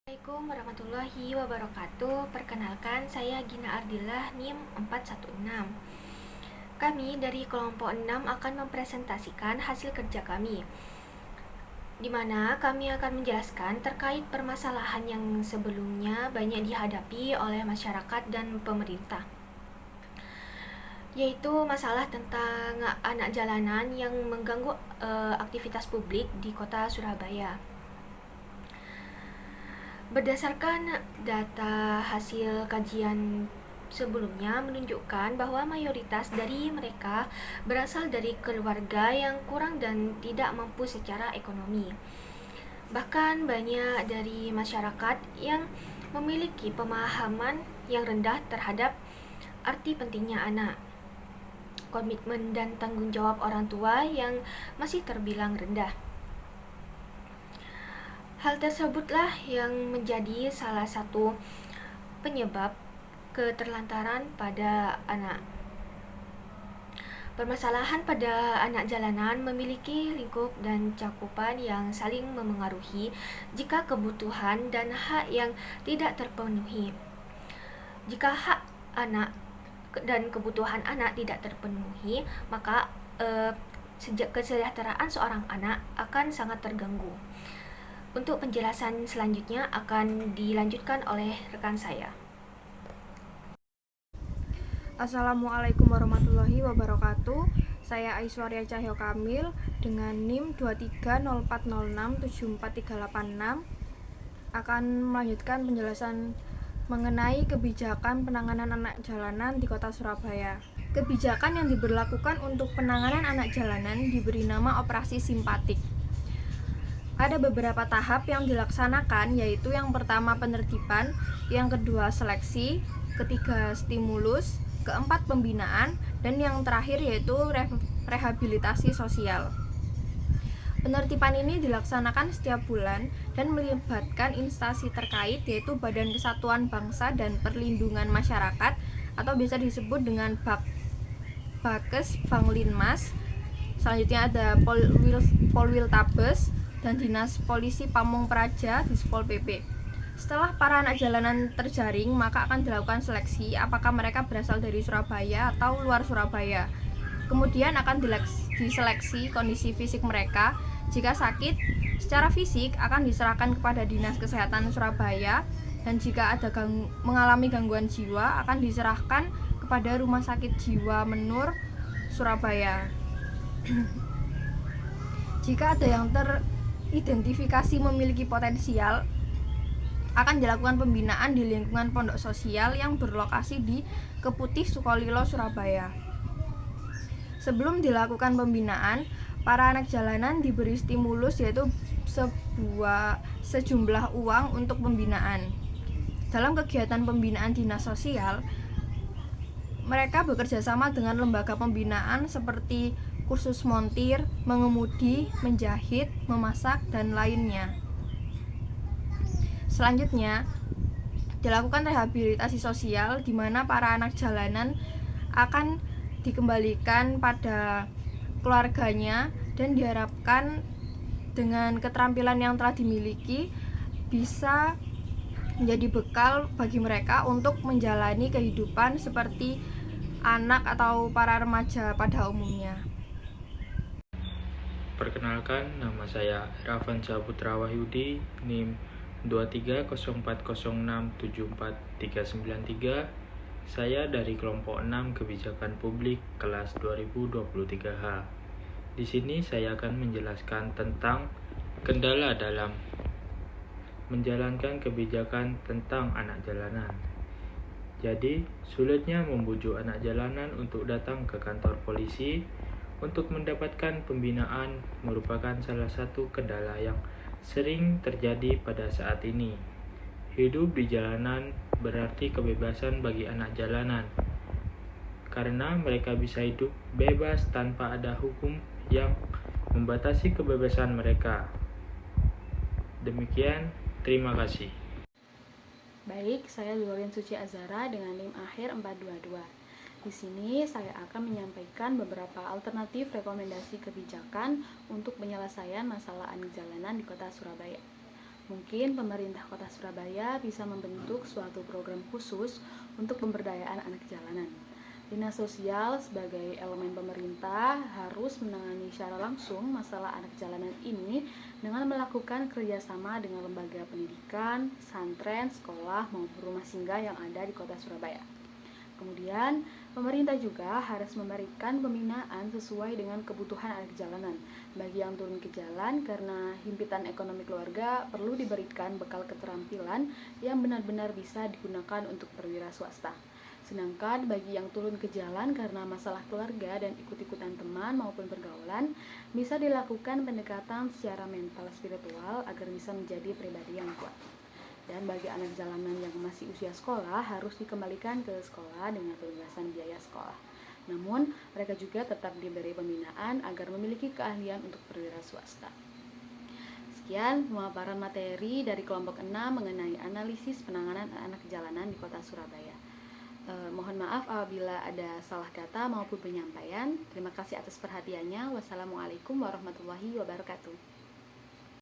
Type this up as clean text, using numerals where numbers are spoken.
Assalamualaikum warahmatullahi wabarakatuh. Perkenalkan, saya Gina Ardillah, NIM 416. Kami dari kelompok 6 akan mempresentasikan hasil kerja kami, di mana kami akan menjelaskan terkait permasalahan yang sebelumnya banyak dihadapi oleh masyarakat dan pemerintah, yaitu masalah tentang anak jalanan yang mengganggu aktivitas publik di kota Surabaya. Berdasarkan data hasil kajian sebelumnya menunjukkan bahwa mayoritas dari mereka berasal dari keluarga yang kurang dan tidak mampu secara ekonomi. Bahkan banyak dari masyarakat yang memiliki pemahaman yang rendah terhadap arti pentingnya anak, komitmen dan tanggung jawab orang tua yang masih terbilang rendah. Hal tersebutlah yang menjadi salah satu penyebab keterlantaran pada anak. Permasalahan pada anak jalanan memiliki lingkup dan cakupan yang saling memengaruhi jika kebutuhan dan hak yang tidak terpenuhi. Jika hak anak dan kebutuhan anak tidak terpenuhi, maka kesejahteraan seorang anak akan sangat terganggu. Untuk penjelasan selanjutnya akan dilanjutkan oleh rekan saya. Assalamualaikum warahmatullahi wabarakatuh. Saya Aiswarya Cahyo Kamil dengan NIM 2304067436 akan melanjutkan penjelasan mengenai kebijakan penanganan anak jalanan di Kota Surabaya. Kebijakan yang diberlakukan untuk penanganan anak jalanan diberi nama Operasi Simpatik. Ada beberapa tahap yang dilaksanakan, yaitu yang pertama penertiban, yang kedua seleksi, ketiga stimulus, keempat pembinaan, dan yang terakhir yaitu rehabilitasi sosial. Penertiban ini dilaksanakan setiap bulan dan melibatkan instansi terkait, yaitu Badan Kesatuan Bangsa dan Perlindungan Masyarakat atau biasa disebut dengan Bakes Banglinmas. Selanjutnya ada Polwiltabes dan Dinas Polisi Pamung Praja Dispol PP. Setelah para anak jalanan terjaring, maka akan dilakukan seleksi apakah mereka berasal dari Surabaya atau luar Surabaya. Kemudian akan diseleksi kondisi fisik mereka. Jika sakit secara fisik akan diserahkan kepada Dinas Kesehatan Surabaya, dan jika ada mengalami gangguan jiwa akan diserahkan kepada Rumah Sakit Jiwa Menur Surabaya. Jika ada yang teridentifikasi memiliki potensial, akan dilakukan pembinaan di lingkungan pondok sosial yang berlokasi di Keputih Sukolilo, Surabaya. Sebelum dilakukan pembinaan, para anak jalanan diberi stimulus, yaitu sejumlah uang untuk pembinaan. Dalam kegiatan pembinaan dinas sosial, mereka bekerja sama dengan lembaga pembinaan seperti kursus montir, mengemudi, menjahit, memasak, dan lainnya. Selanjutnya, dilakukan rehabilitasi sosial di mana para anak jalanan akan dikembalikan pada keluarganya dan diharapkan dengan keterampilan yang telah dimiliki bisa menjadi bekal bagi mereka untuk menjalani kehidupan seperti anak atau para remaja pada umumnya. Perkenalkan, nama saya Ravansa Putra Wahyudi, NIM 230406749393. Saya dari kelompok 6 Kebijakan Publik kelas 2023H. Di sini saya akan menjelaskan tentang kendala dalam menjalankan kebijakan tentang anak jalanan. Jadi, sulitnya membujuk anak jalanan untuk datang ke kantor polisi untuk mendapatkan pembinaan merupakan salah satu kendala yang sering terjadi pada saat ini. Hidup di jalanan berarti kebebasan bagi anak jalanan, karena mereka bisa hidup bebas tanpa ada hukum yang membatasi kebebasan mereka. Demikian, terima kasih. Baik, saya Lurin Suci Azara dengan NIM akhir 422. Di sini saya akan menyampaikan beberapa alternatif rekomendasi kebijakan untuk penyelesaian masalah anak jalanan di Kota Surabaya. Mungkin pemerintah Kota Surabaya bisa membentuk suatu program khusus untuk pemberdayaan anak jalanan. Dinas sosial sebagai elemen pemerintah harus menangani secara langsung masalah anak jalanan ini dengan melakukan kerjasama dengan lembaga pendidikan, pesantren, sekolah, maupun rumah singgah yang ada di Kota Surabaya. Kemudian, pemerintah juga harus memberikan pembinaan sesuai dengan kebutuhan anak jalanan. Bagi yang turun ke jalan karena himpitan ekonomi keluarga, perlu diberikan bekal keterampilan yang benar-benar bisa digunakan untuk perwira swasta. Sedangkan bagi yang turun ke jalan karena masalah keluarga dan ikut-ikutan teman maupun pergaulan, bisa dilakukan pendekatan secara mental spiritual agar bisa menjadi pribadi yang kuat. Dan bagi anak jalanan yang masih usia sekolah harus dikembalikan ke sekolah dengan pembebasan biaya sekolah. Namun, mereka juga tetap diberi pembinaan agar memiliki keahlian untuk perwira swasta. Sekian pemaparan materi dari kelompok 6 mengenai analisis penanganan anak jalanan di Kota Surabaya. Mohon maaf apabila ada salah kata maupun penyampaian. Terima kasih atas perhatiannya. Wassalamualaikum warahmatullahi wabarakatuh.